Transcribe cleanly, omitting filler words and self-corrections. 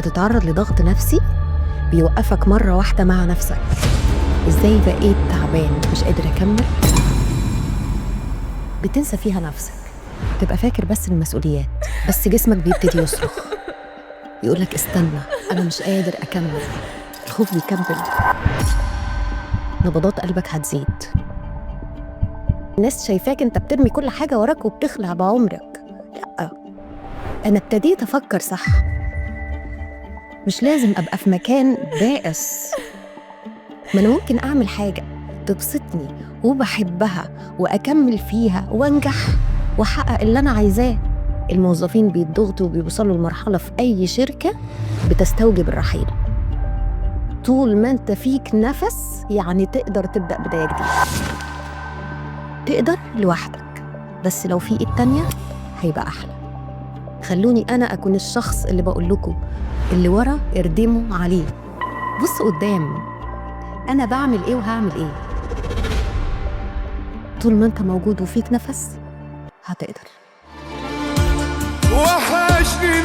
تتعرض لضغط نفسي بيوقفك مرة واحدة مع نفسك. ازاي بقيت تعبان مش قادر أكمل؟ بتنسى فيها نفسك، تبقى فاكر بس المسؤوليات، بس جسمك بيبتدي يصرخ يقولك استنى أنا مش قادر أكمل. الخوف بيكبل، نبضات قلبك هتزيد، الناس شايفاك انت بترمي كل حاجة وراك وبتخلع بعمرك. لأ، أنا ابتديت أفكر صح، مش لازم أبقى في مكان بائس، ما أنا ممكن أعمل حاجة تبسطني وبحبها وأكمل فيها وأنجح وأحقق اللي أنا عايزاه. الموظفين بيتضغطوا وبيوصلوا لمرحلة في أي شركة بتستوجب الرحيل. طول ما أنت فيك نفس يعني تقدر تبدأ بداية جديدة، تقدر لوحدك، بس لو في إيد تانية هيبقى أحلى. خلوني أنا أكون الشخص اللي بقول لكم اللي ورا اردموا عليه، بص قدام أنا بعمل إيه وهعمل إيه. طول ما أنت موجود وفيك نفس هتقدر. وحشني